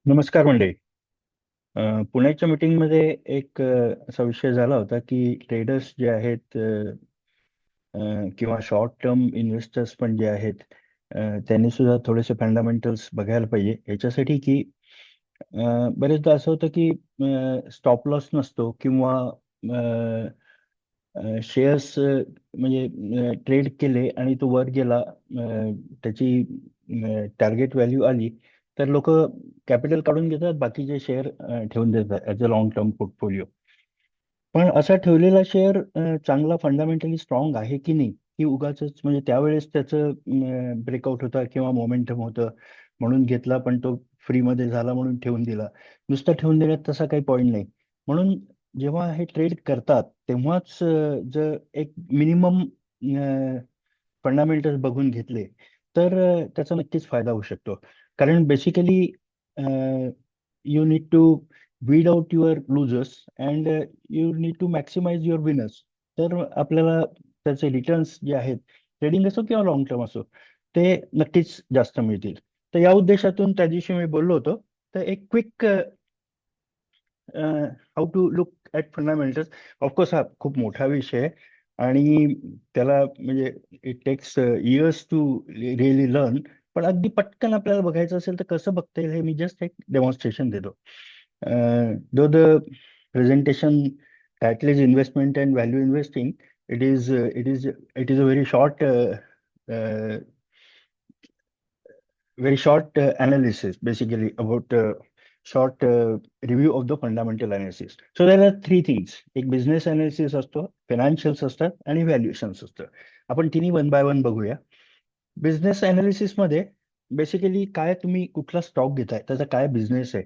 नमस्कार मंडळी. पुण्याच्या मीटिंगमध्ये एक असा विषय झाला होता की ट्रेडर्स जे आहेत किंवा शॉर्ट टर्म इन्व्हेस्टर्स पण जे आहेत त्यांनी सुद्धा थोडेसे फंडामेंटल्स बघायला पाहिजे याच्यासाठी की बरेचदा असं होतं की स्टॉप लॉस नसतो किंवा शेअर्स म्हणजे ट्रेड केले आणि तो वर गेला, त्याची टार्गेट व्हॅल्यू आली तर लोक कॅपिटल काढून घेतात, बाकीचे शेअर ठेवून देतात as a long term portfolio. पण असा ठेवलेला शेअर चांगला फंडामेंटली स्ट्रॉंग आहे की नाही, की उगाच म्हणजे त्यावेळेस त्याचं ब्रेकआउट होता किंवा मोमेंटम होतं म्हणून घेतला, पण तो फ्रीमध्ये झाला म्हणून ठेवून दिला. नुसतं ठेवून देण्यात तसा काही पॉईंट नाही. म्हणून जेव्हा हे ट्रेड करतात तेव्हाच जर एक मिनिमम फंडामेंटल्स बघून घेतले तर त्याचा नक्कीच फायदा होऊ शकतो. कारण basically you need to weed out your losers and you need to maximise your winners. तर आपल्याला त्याचे रिटर्न्स जे आहेत, ट्रेडिंग असो किंवा लॉंग टर्म असो, ते नक्कीच जास्त मिळतील. तर या उद्देशातून त्या दिवशी मी बोललो होतो. तर एक quick how to look at fundamentals. Of course हा खूप मोठा विषय आहे आणि त्याला म्हणजे it takes years to really learn. पण अगदी पटकन आपल्याला बघायचं असेल तर कसं बघता येईल हे मी जस्ट एक डेमॉन्स्ट्रेशन देतो. Though the presentation title is investment and value investing. It is a very short analysis basically about short review of the fundamental analysis. So there are three things. एक बिझनेस अनालिसिस असतो, financials असतात आणि व्हॅल्युएशन्स असतं. आपण तिन्ही one by one बघूया. Business मध्ये basically काय तुम्ही कुठला स्टॉक घेताय, त्याचा काय बिझनेस आहे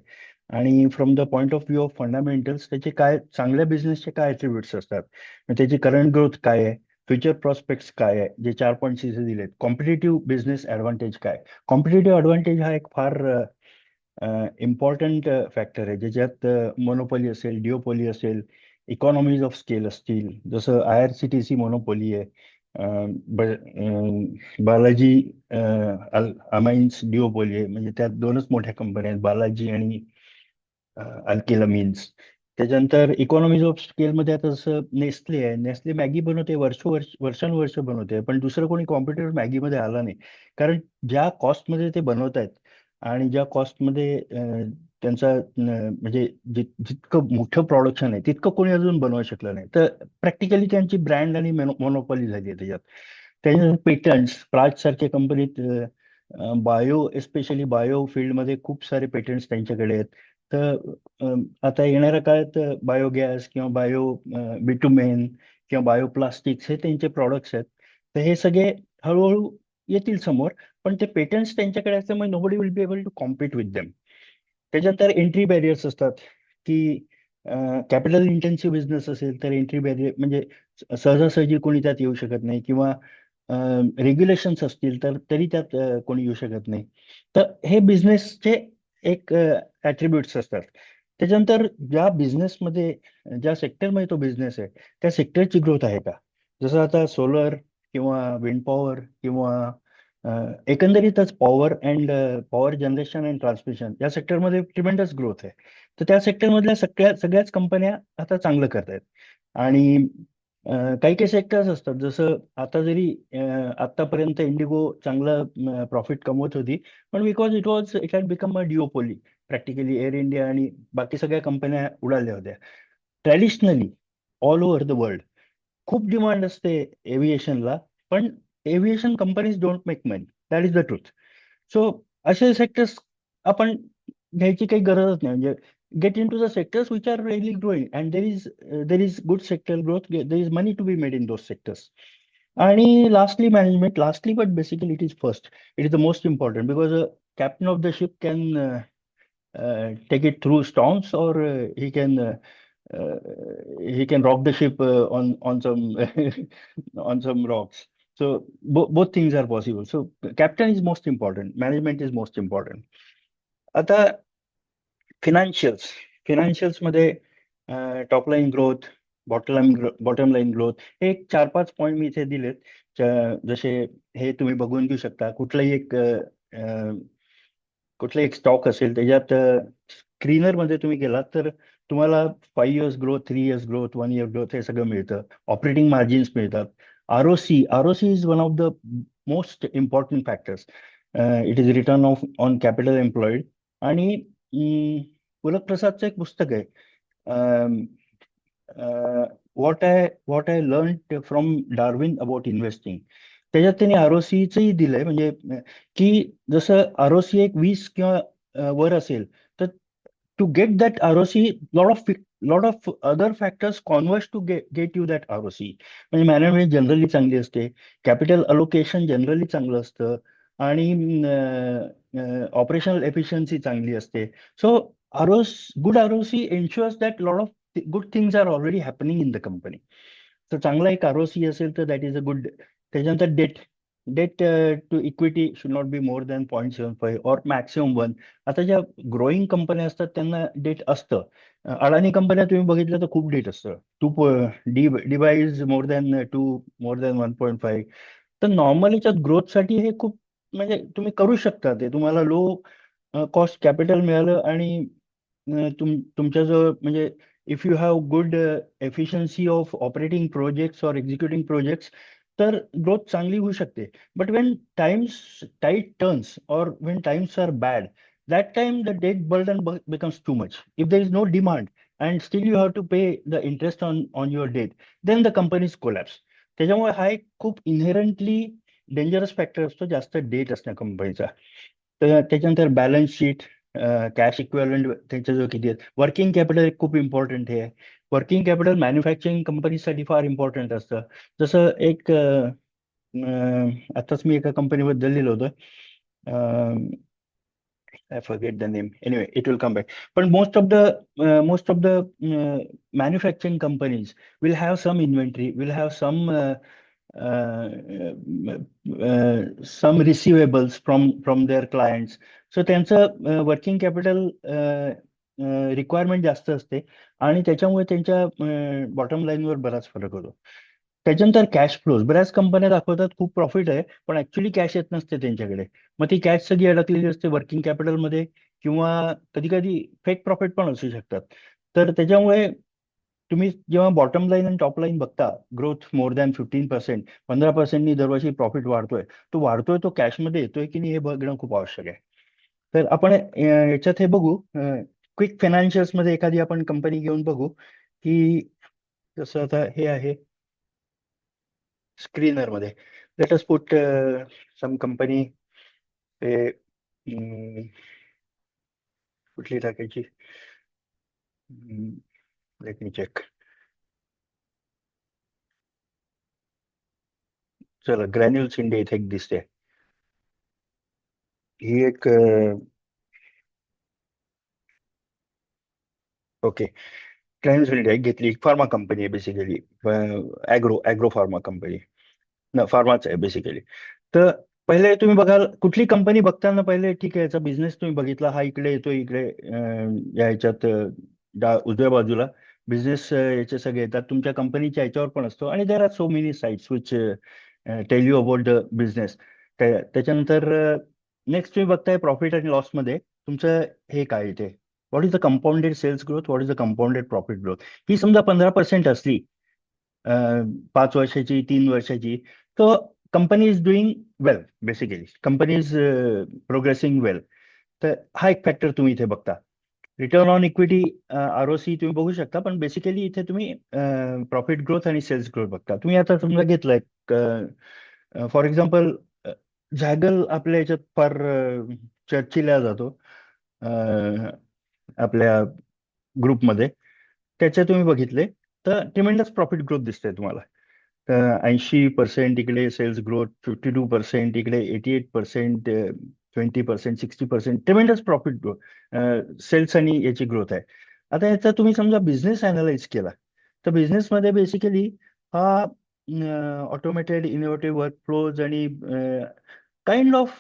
आणि from the point of view of fundamentals त्याचे काय चांगल्या बिझनेसचे काय ॲट्रिब्यूट्स असतात, मग त्याची करंट ग्रोथ काय आहे, फ्युचर प्रॉस्पेक्ट्स काय आहे, जे 4 पॉईंट्स इथे दिलेत, कॉम्पिटेटिव्ह बिझनेस ॲडव्हान्टेज काय. कॉम्पिटेटिव्ह ॲडव्हान्टेज हा एक फार इम्पॉर्टंट फॅक्टर आहे, ज्याच्यात मोनोपॉली असेल, डिओपॉली असेल, इकॉनॉमीज ऑफ स्केल असतील. जसं IRCTC मोनोपॉली आहे, बालाजी अमाइन्स डिओपॉली आहे, म्हणजे त्यात दोनच मोठ्या कंपन्या आहेत, बालाजी आणि अल्केला मीन्स. त्याच्यानंतर इकॉनॉमीज ऑफ स्केलमध्ये आता जसं नेस्ले आहे, नेस्ले मॅगी बनवते, वर्षानुवर्ष बनवते, पण दुसरं कोणी कॉम्पिटिटर मॅगीमध्ये आला नाही. कारण ज्या कॉस्टमध्ये ते बनवत आहेत आणि ज्या कॉस्टमध्ये त्यांचा म्हणजे जितकं मोठं प्रोडक्शन आहे तितकं कोणी अजून बनवू शकलं नाही. तर प्रॅक्टिकली त्यांची ब्रँड आणि मोनोपॉली झाली आहे त्याच्यात. त्याच्यानंतर पेटंट्स, प्राज सारख्या कंपनीत बायो, एस्पेशली बायो फील्डमध्ये खूप सारे पेटंट्स त्यांच्याकडे आहेत. तर आता येणाऱ्या काळात बायोगॅस किंवा बायो बिटुमेन किंवा बायोप्लास्टिक्स हे त्यांचे प्रॉडक्ट्स आहेत. तर हे सगळे हळूहळू येतील समोर, पण ते पेटंट्स त्यांच्याकडे असल्यामुळे nobody will be able to compete with them. त्याच्यानंतर एंट्री बॅरियर्स असतात की कॅपिटल इंटेन्सिव्ह बिझनेस असेल तर एंट्री बॅरियर म्हणजे सहजासहजी कोणी त्यात येऊ शकत नाही, किंवा रेग्युलेशन्स असतील तर तरी त्यात कोणी येऊ शकत नाही. तर हे बिझनेसचे एक ॲट्रिब्यूट्स असतात. त्याच्यानंतर ज्या बिझनेसमध्ये, ज्या सेक्टरमध्ये तो बिझनेस आहे त्या सेक्टरची ग्रोथ आहे का. जसं आता सोलर किंवा विंड पॉवर किंवा एकंदरीतच पॉवर जनरेशन अँड ट्रान्समिशन या सेक्टरमध्ये ट्रिमेंडस ग्रोथ आहे. तर त्या सेक्टरमधल्या सगळ्याच कंपन्या आता चांगलं करत आहेत. आणि काही काही सेक्टर्स असतात, जसं आता जरी आतापर्यंत इंडिगो चांगलं प्रॉफिट कमवत होती, पण because it had become a duopoly. Practically Air India आणि बाकी सगळ्या कंपन्या उडाल्या होत्या. Traditionally all over the world खूप डिमांड असते एव्हिएशनला, पण aviation companies don't make money. That is the truth. So असे सेक्टर्स आपण घ्यायची काही गरजच नाही. म्हणजे get into the sectors which are really growing and there is good sector growth, there is money to be made in those sectors. आणि lastly management, lastly but basically it is first, it is the most important, because captain of the ship can take it through storms, or uh, he can rock the ship on some on some rocks. So both things are possible. So captain is most important, management is most important. आता फिनान्शियल्स मध्ये top line growth, bottom line growth, हे एक 4-5 point मी इथे दिलेत. जसे हे तुम्ही बघून घेऊ शकता. कुठलाही एक कुठलं एक स्टॉक असेल त्याच्यात स्क्रीनर मध्ये तुम्ही गेलात तर तुम्हाला 5 years growth, 3 years growth, 1 year growth हे सगळं मिळतं. ऑपरेटिंग मार्जिन्स मिळतात. ROC is one of the most important factors. It is return of on capital employed. आणि पुलक प्रसादचं एक पुस्तक आहे, what I learn from Darwin about investing. त्याच्यात त्यांनी आरओसीचंही दिलंय, म्हणजे की जसं आरओसी एक 20 किंवा वर असेल तर to get that ROC lot of other factors converge to get you that ROC. म्हणजे मॅनेजमेंट जनरली चांगली असते, कॅपिटल अलोकेशन जनरली चांगलं असतं, आणि ऑपरेशनल एफिशियन्सी चांगली असते. So good ROC ensures that lot of good things are already happening in the company. तर चांगला एक आरओसी असेल तर दॅट इज अ गुड. त्याच्यानंतर debt to equity should not be more than 0.75 or maximum 1. आता ज्या ग्रोईंग कंपन्या असतात त्यांना डेट असतं. अडाणी कंपन्या तुम्ही बघितलं तर खूप डेट असतं. डिबाय is more than 2, more than 1.5. तर नॉर्मल याच्यात ग्रोथसाठी हे खूप, म्हणजे तुम्ही करू शकता. ते तुम्हाला लो कॉस्ट कॅपिटल मिळालं आणि तुमच्याजवळ म्हणजे if you have good efficiency of operating projects or executing projects, तर ग्रोथ चांगली होऊ शकते. But when times tight turns or when times are bad, that time the debt burden becomes too much. If there is no demand and still you have to pay the interest on your debt, then the companies collapse. त्याच्यामुळे हा एक खूप इनहेरंटली dangerous factor असतो जास्त date असण्या कंपनीचा. तर त्याच्यानंतर बॅलन्स शीट, कॅश इक्विव्हलंट त्याच्याजवळ किती आहे, वर्किंग कॅपिटल एक खूप इम्पॉर्टंट हे आहे. वर्किंग कॅपिटल मॅन्युफॅक्चरिंग कंपनीसाठी फार इम्पॉर्टंट असतं. जसं एक आताच मी एका कंपनीबद्दल लिहिलं होतं, I forget the name. Anyway, it will come back. But most of the manufacturing companies will have some inventory, will have uh, some receivables from their clients. So त्यांचं वर्किंग कॅपिटल रिक्वायरमेंट जास्त असते आणि त्याच्यामुळे त्यांच्या bottom लाईनवर बराच फरक होतो. त्याच्यानंतर कॅश फ्लोज, बऱ्याच कंपन्या दाखवतात खूप प्रॉफिट आहे पण ऍक्च्युली कॅश येत नसते त्यांच्याकडे. मग ती कॅश सगळी अडकलेली असते वर्किंग कॅपिटलमध्ये, किंवा कधी कधी फेक प्रॉफिट पण असू शकतात. तर त्याच्यामुळे तुम्ही जेव्हा बॉटम लाईन आणि टॉप लाईन बघता, ग्रोथ मोर दॅन 15%, 15%नी दरवर्षी प्रॉफिट वाढतोय, तो कॅशमध्ये येतोय की नाही हे बघणं खूप आवश्यक आहे. तर आपण याच्यात हे बघू, क्विक फायनान्शियल्स मध्ये एखादी आपण कंपनी घेऊन बघू की जसं आता हे आहे स्क्रीनर मध्ये. Let us put some company, ते कुठली टाकायची, लेट मी चेक. चला, ग्रॅन्युल्स इंडिया इथे एक दिसते. ही एक ओके, ग्रॅन्युल्स इंडिया एक घेतली, एक फार्मा कंपनी आहे बेसिकली. ॲग्रो फार्मा कंपनी, ना फार्माच आहे बेसिकली. तर पहिले तुम्ही बघाल कुठली कंपनी बघताना पहिले ठीक आहे याचा बिझनेस तुम्ही बघितला, हा इकडे येतो, इकडे या ह्याच्यात उजव्या बाजूला बिझनेस याचे सगळे येतात, तुमच्या कंपनीच्या याच्यावर पण असतो, आणि there are so many sites which tell you about the business. त्याच्यानंतर नेक्स्ट तुम्ही बघताय प्रॉफिट अँड लॉस मध्ये तुमचं हे काय इथे, what is the compounded sales growth, what is the compounded profit growth. ही समजा 15% असली 5 वर्षाची, 3 वर्षाची, तर company is doing well, basically company is progressing well. तर हा एक फॅक्टर तुम्ही इथे बघता. रिटर्न ऑन इक्विटी, आरओसी तुम्ही बघू शकता, पण बेसिकली इथे तुम्ही प्रॉफिट ग्रोथ आणि सेल्स ग्रोथ बघता. तुम्ही आता समजा घेतलंय फॉर एक्झाम्पल झॅगल, आपल्या याच्यात फार चर्चिला जातो आपल्या ग्रुपमध्ये. त्याचे तुम्ही बघितले तर ट्रिमेंडस प्रॉफिट ग्रोथ दिसते तुम्हाला. 80% इकडे सेल्स ग्रोथ, 52% इकडे, 88%, 20%, 60%, ट्रिमेंडस प्रॉफिट ग्रोथ, सेल्स आणि याची ग्रोथ आहे. आता याचा तुम्ही समजा बिझनेस अनालाइज केला तर बिझनेसमध्ये बेसिकली हा ऑटोमेटेड इनोव्हेटिव्ह वर्कफ्लोज आणि kind of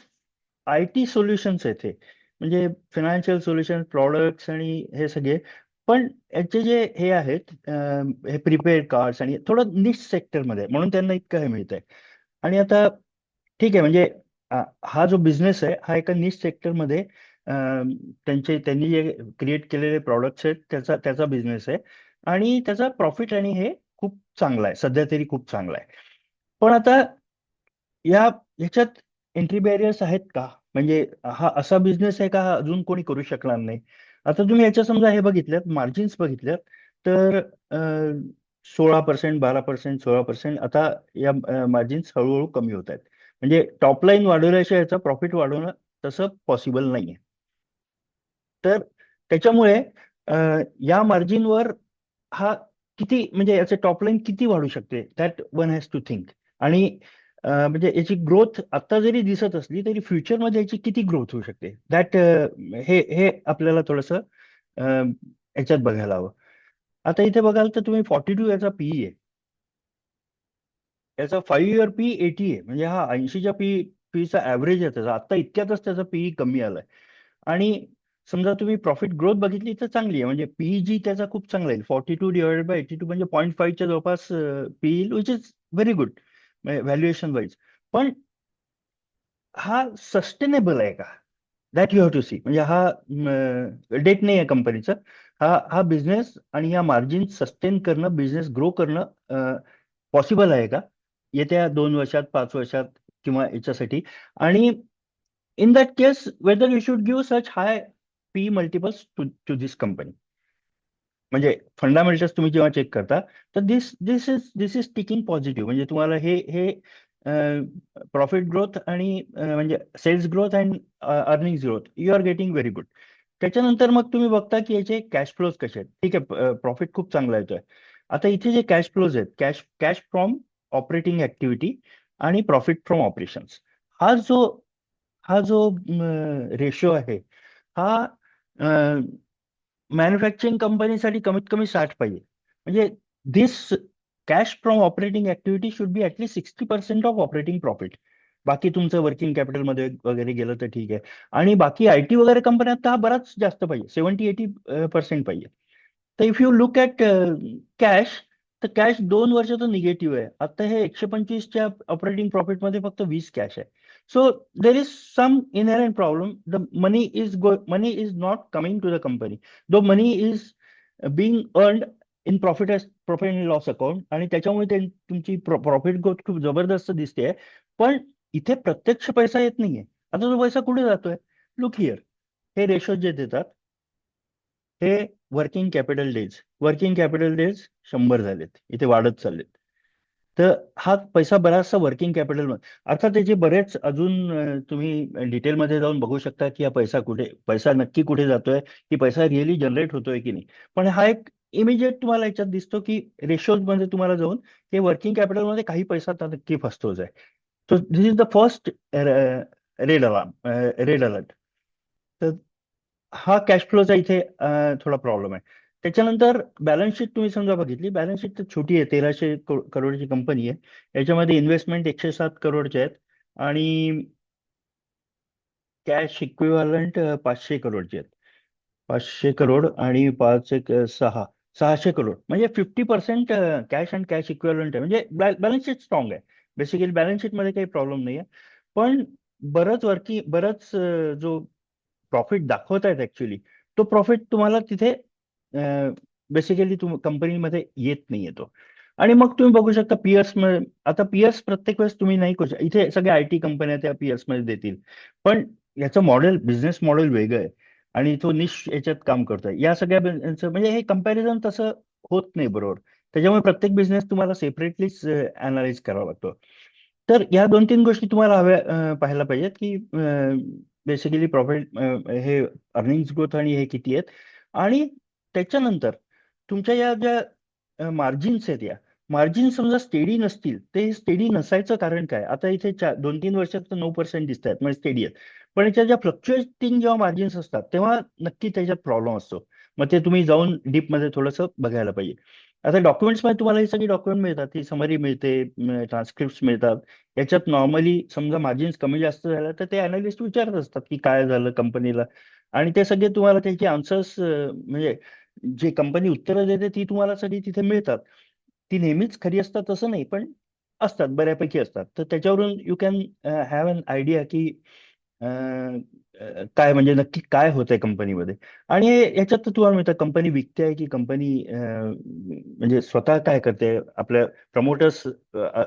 I T solutions आहेत हे, म्हणजे फायनान्शियल सोल्युशन, प्रॉडक्ट्स आणि हे सगळे. पण याचे जे हे आहेत हे प्रीपेड कार्ड्स आणि थोडं निश सेक्टरमध्ये, म्हणून त्यांना इतकं हे मिळतंय. आणि आता ठीक आहे, म्हणजे हा जो बिझनेस आहे हा एका निश सेक्टरमध्ये त्यांनी जे क्रिएट केलेले प्रॉडक्ट्स आहेत त्याचा त्याचा बिझनेस आहे. आणि त्याचा प्रॉफिट आणि हे खूप चांगला आहे, सध्या तरी खूप चांगला आहे. पण आता या ह्याच्यात एंट्री बॅरियर्स आहेत का? म्हणजे हा असा बिझनेस आहे का हा अजून कोणी करू शकणार नाही? आता तुम्ही याच्या समजा हे बघितल्यात, मार्जिन्स बघितल्यात, तर 16%, 12%, 16% आता या मार्जिन्स हळूहळू कमी होत आहेत. म्हणजे टॉप लाईन वाढवल्याशिवाय याचा प्रॉफिट वाढवणं तसं पॉसिबल नाहीये. तर त्याच्यामुळे अ, या मार्जिनवर हा किती, म्हणजे याचे टॉप लाईन किती वाढू शकते, that one has to think. आणि म्हणजे याची ग्रोथ आता जरी दिसत असली तरी फ्युचरमध्ये याची किती ग्रोथ होऊ शकते, दॅट हे हे आपल्याला थोडंसं याच्यात बघायला हवं. आता इथे बघाल तर तुम्ही 42 याचा पीई आहे. याचा 5 इयर पी 80 आहे. म्हणजे हा 80च्या पीचा ऍव्हरेज आहे त्याचा. आता इतक्यातच त्याचा पीई कमी आलाय. आणि समजा तुम्ही प्रॉफिट ग्रोथ बघितली तर चांगली आहे. म्हणजे पीई त्याचा खूप चांगला आहे. 42 डिवायडेड बाय 82 म्हणजे 0.5च्या जवळपास पीई येईल, which is very good valuation wise. पण हा सस्टेनेबल आहे का, that you have to see. म्हणजे हा डेट नाही आहे कंपनीचं. हा बिझनेस आणि या मार्जिन सस्टेन करणं, बिझनेस ग्रो करणं पॉसिबल आहे का येत्या 2 वर्षात, 5 वर्षात, किंवा याच्यासाठी. आणि in that case whether you should give such high P multiples to to this company. म्हणजे फंडामेंटल्स तुम्ही जेव्हा चेक करता, तर दिस इज टिकिंग पॉझिटिव्ह. म्हणजे तुम्हाला हे प्रॉफिट ग्रोथ आणि म्हणजे sales growth and earning growth you are getting very good. त्याच्यानंतर मग तुम्ही बघता की याचे कॅश फ्लोज कसे आहेत. ठीक आहे, प्रॉफिट खूप चांगला येतोय. आता इथे जे कॅश फ्लोज आहेत, cash cash from operating activity आणि प्रॉफिट फ्रॉम ऑपरेशन्स, हा जो हा जो रेशो आहे, हा मॅन्युफॅक्चरिंग कंपनीसाठी कमीत कमी 60 पाहिजे. म्हणजे this cash from operating activity should be at least 60% of operating profit. बाकी तुमचं वर्किंग कॅपिटलमध्ये वगैरे गेलं तर ठीक आहे. आणि बाकी आयटी वगैरे कंपन्यात तर हा बराच जास्त पाहिजे, 70-80% पाहिजे. तर if you look at cash, तर कॅश 2 वर्ष तर निगेटिव्ह आहे. आता हे 125च्या ऑपरेटिंग प्रॉफिटमध्ये फक्त 20 कॅश आहे. So there is some inherent problem. The money is not coming to the company, though money is being earned in profit and loss account. आणि त्याच्यामुळे तुमची प्रॉफिट ग्रोथ खूप जबरदस्त दिसते. पण इथे प्रत्यक्ष पैसा येत नाहीये. आता तो पैसा कुठे जातोय? लुक हिअर, हे रेशो जे देतात, हे वर्किंग कॅपिटल डेज 100 झालेत, इथे वाढत चाललेत. तर हा पैसा बराचसा वर्किंग कॅपिटल. अर्थात त्याचे बरेच अजून तुम्ही डिटेलमध्ये जाऊन बघू शकता की हा पैसा नक्की कुठे जातोय, की पैसा रिअली जनरेट होतोय की नाही. पण हा एक इमिजिएट तुम्हाला याच्यात दिसतो की रेशोज मध्ये तुम्हाला जाऊन हे वर्किंग कॅपिटलमध्ये काही पैसा आता नक्की फसतोच आहे. So this is the first red alert. तर हा कॅश फ्लोचा इथे थोडा प्रॉब्लेम आहे. त्याच्यानंतर बॅलन्स शीट तुम्ही समजा बघितली, बॅलन्स शीट तर छोटी आहे, 1300 करोडची कंपनी आहे. याच्यामध्ये इन्व्हेस्टमेंट 107 करोडचे आहेत. आणि कॅश इक्विव्हॅलंट 500 करोडचे आहेत. 500 करोड आणि 600 करोड, म्हणजे 50% कॅश अँड कॅश इक्विव्हलंट आहे. म्हणजे बॅलन्स शीट स्ट्रॉंग आहे. बेसिकली बॅलन्स शीटमध्ये काही प्रॉब्लेम नाही आहे. पण बरंच जो प्रॉफिट दाखवत आहेत ऍक्च्युली, तो प्रॉफिट तुम्हाला तिथे बेसिकली कंपनीमध्ये येत नाही येतो. आणि मग तुम्ही बघू शकता पियर्स. आता पियर्स प्रत्येक वेळेस तुम्ही नाही करू शकता. इथे सगळ्या आयटी कंपन्या त्या पियर्स मध्ये देतील. पण याचं बिझनेस मॉडेल वेगळं आहे. आणि तो निश याच्यात काम करतोय. या सगळ्या म्हणजे हे कंपॅरिझन तसं होत नाही बरोबर. त्याच्यामुळे प्रत्येक बिझनेस तुम्हाला सेपरेटलीच अनालाइज करावा लागतो. तर या 2-3 गोष्टी तुम्हाला पाहायला पाहिजेत की बेसिकली प्रॉफिट, हे अर्निंग ग्रोथ आणि हे किती आहेत. आणि त्याच्यानंतर तुमच्या या ज्या मार्जिन्स आहेत, या मार्जिन समजा स्टेडी नसतील, ते स्टेडी नसायचं कारण काय? आता इथे 2-3 वर्षात तर 9% दिसत आहेत, म्हणजे स्टेडी आहेत. पण याच्या ज्या फ्लक्च्युएटिंग जेव्हा मार्जिन्स असतात तेव्हा नक्की त्याच्यात प्रॉब्लेम असतो. मग ते तुम्ही जाऊन डीपमध्ये थोडंसं बघायला पाहिजे. आता डॉक्युमेंट्समध्ये तुम्हाला ही सगळी डॉक्युमेंट मिळतात, ही समरी मिळते, ट्रान्स्क्रिप्ट मिळतात. याच्यात नॉर्मली समजा मार्जिन्स कमी जास्त झालं तर ते अनालिस्ट विचारत असतात की काय झालं कंपनीला. आणि ते सगळे तुम्हाला त्याची आन्सर्स, म्हणजे जे कंपनी उत्तरं देते ती तुम्हाला सगळी तिथे मिळतात. ती नेहमीच खरी असतात असं नाही, पण असतात, बऱ्यापैकी असतात. तर त्याच्यावरून you can have an idea की काय म्हणजे नक्की काय होतंय कंपनीमध्ये. आणि याच्यात तर तुम्हाला माहिती कंपनी विकते आहे की कंपनी म्हणजे स्वतः काय करते, आपल्या प्रमोटर्स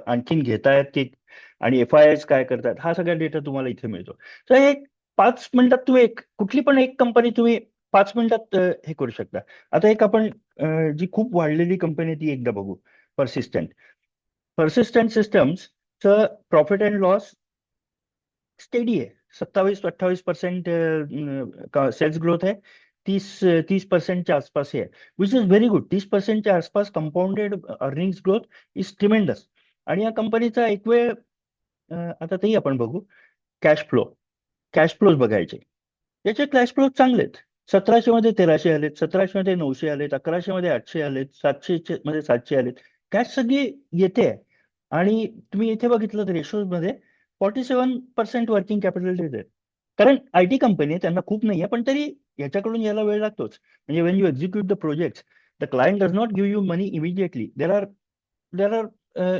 आणखीन घेतायत की, आणि FIIs काय करतात, हा सगळा डेटा तुम्हाला इथे मिळतो. तर हे 5 मिनिटात तुम्ही कुठली पण एक कंपनी तुम्ही 5 मिनिटात हे करू शकता. आता एक आपण जी खूप वाढलेली कंपनी आहे ती एकदा बघू. पर्सिस्टंट. पर्सिस्टंट सिस्टम्सचं प्रॉफिट अँड लॉस स्टेडी आहे. 27-28% सेल्स ग्रोथ आहे. 30% आसपास आहे, विच इज व्हेरी गुड. 30% आसपास compounded earnings growth is tremendous. आणि या कंपनीचा एक वेळ आता तेही आपण बघू. Cash flow. कॅश फ्लोज बघायचे. याचे कॅश फ्लो चांगले आहेत. 1700 मध्ये 1300 आलेत, 1700 मध्ये 900 आलेत, 1100 मध्ये 800 आलेत, 700 मध्ये 700 आलेत. कॅश सगळी येते आहे. आणि तुम्ही इथे बघितलं तर रेशोज मध्ये 47% वर्किंग कॅपिटल डेट आहे. कारण IT कंपनी आहे, त्यांना खूप नाही आहे, पण तरी याच्याकडून यायला वेळ लागतोच. म्हणजे Wien you execute the project, the client does not give you money immediately. There are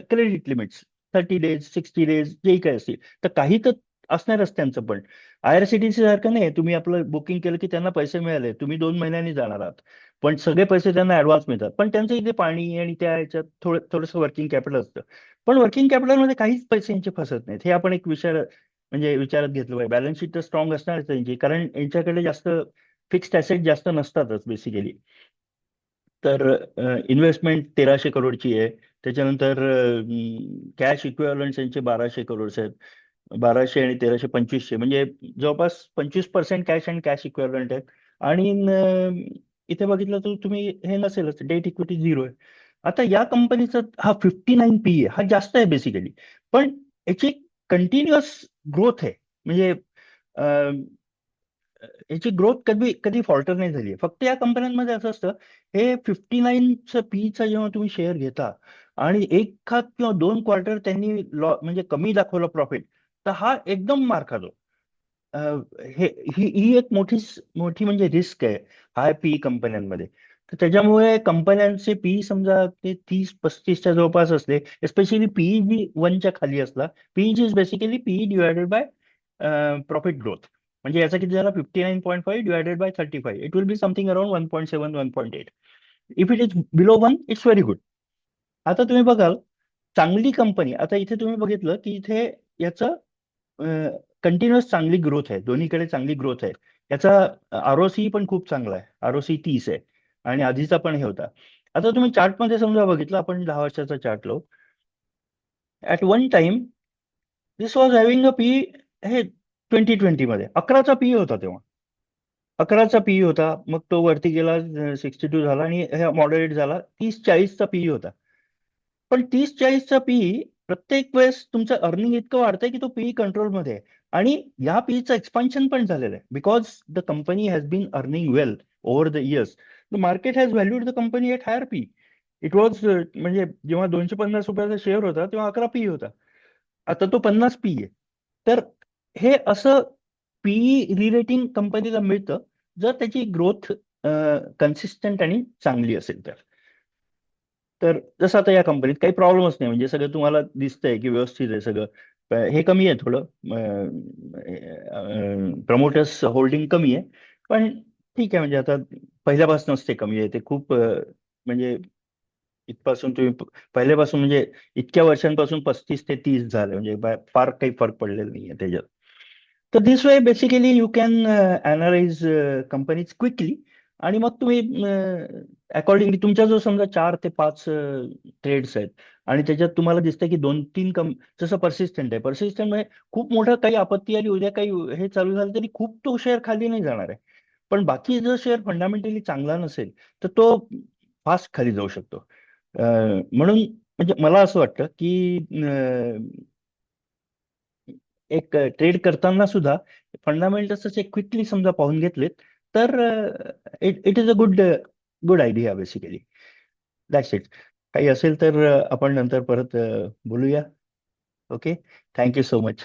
credit limits. 30 days, 60 days, जे काही असतील. तर काही तर असणारच त्यांचं पण. IRCTC सारखं नाही, तुम्ही आपलं बुकिंग केलं की त्यांना पैसे मिळाले, तुम्ही 2 महिन्यांनी जाणार आहात, पण सगळे पैसे त्यांना ऍडव्हान्स मिळतात. पण त्यांचं इथे पाणी आणि त्या ह्याच्यात थोडंसं वर्किंग कॅपिटल असतं. पण वर्किंग कॅपिटलमध्ये काहीच पैसे यांचे फसत नाहीत. हे आपण एक म्हणजे विचारात घेतलं पाहिजे. बॅलन्स शीट तर स्ट्रॉंग असणारच त्यांची, कारण यांच्याकडे जास्त फिक्स्ड ॲसेट जास्त नसतातच बेसिकली. तर इन्व्हेस्टमेंट 1300 करोडची आहे. त्याच्यानंतर कॅश इक्विव्हलंट यांचे 1200 करोड आहेत. 1200 आणि 1300, 2500, म्हणजे जवळपास 25% कॅश अँड कॅश इक्विव्हलंट आहेत. आणि इथे बघितलं तर तुम्ही हे नसेलच, डेट इक्विटी 0 आहे. आता या कंपनीचा हा 59 PE हा जास्त आहे बेसिकली. पण याची कंटिन्युअस ग्रोथ आहे. म्हणजे याची ग्रोथ कधी कधी फॉल्टर नाही झाली. फक्त या कंपन्यांमध्ये असं असतं, हे 59चं पीचा जेव्हा तुम्ही शेअर घेता आणि एखाद किंवा 2 क्वार्टर त्यांनी म्हणजे कमी दाखवलं प्रॉफिट, तर हा एकदम मार खातो. अ, हे ही एक मोठी म्हणजे रिस्क आहे हाय पी कंपन्यांमध्ये. तर त्याच्यामुळे कंपन्यांचे पी समजा ते 30-35च्या जवळपास असले, एस्पेशली पीई जी 1च्या खाली असला. PE is basically PE divided by profit growth. म्हणजे याचा किती झाला, 59.5 divided by 35, it will be something around 1.7, 1.8. If it is below 1, it's very good. आता तुम्ही बघाल, चांगली कंपनी, आता इथे तुम्ही बघितलं की इथे याचं कंटिन्युअस चांगली ग्रोथ आहे, दोन्हीकडे चांगली ग्रोथ आहे. याचा ROC पण खूप चांगला आहे. ROC 30 आहे. आणि आधीचा पण हे होता. आता तुम्ही चार्टमध्ये समजा बघितलं, आपण 10 वर्षाचा चार्ट लावू. At one time this was having a P, हे 2020 मध्ये 11चा पी होता तेव्हा. 11चा पी होता, मग तो वरती गेला, 62 झाला, आणि मॉडरेट झाला, 30-40चा पी होता. पण 30-40चा पीई प्रत्येक वेळेस तुमचं अर्निंग इतकं वाढतंय की तो पीई कंट्रोलमध्ये आहे. आणि या पीईचं एक्सपान्शन पण झालेलं आहे, because the company has been earning well over the years. The market has valued the company at higher P. It was म्हणजे जेव्हा ₹250 शेअर होता तेव्हा 11 पी होता. आता तो 50 पी आहे. तर हे असं पीई रिरेटिंग कंपनीला मिळतं जर त्याची ग्रोथ कन्सिस्टंट आणि चांगली असेल तर. तर जसं आता या कंपनीत काही प्रॉब्लेमच नाही, म्हणजे सगळं तुम्हाला दिसतंय की व्यवस्थित आहे सगळं. हे कमी आहे थोडं, प्रमोटर्स होल्डिंग कमी आहे. पण ठीक आहे, म्हणजे आता पहिल्यापासूनच ते कमी आहे. ते खूप म्हणजे इथपासून तुम्ही पहिल्यापासून म्हणजे इतक्या वर्षांपासून 35 ते 30 झाले, म्हणजे फार काही फरक पडलेला नाहीये त्याच्यात. तर this way basically you can analyse companies quickly. आणि मग तुम्ही अकॉर्डिंगली तुमचा जो समजा 4 ते 5 ट्रेड्स आहेत, आणि त्याच्यात तुम्हाला दिसतं की 2-3 जसं पर्सिस्टंट आहे, पर्सिस्टंट म्हणजे खूप मोठं काही आपत्ती आली, उद्या काही हे चालू झालं तरी खूप तो शेअर खाली नाही जाणार आहे. पण बाकी जर शेअर फंडामेंटली चांगला नसेल तर तो फास्ट खाली जाऊ शकतो. म्हणून म्हणजे मला असं वाटतं की एक ट्रेड करताना सुद्धा फंडामेंटल्स असे क्विकली समजा पाहून घेतलेत, तर it is a good good idea basically. That's it. काही असेल तर आपण नंतर परत बोलूया. ओके. Thank you so much.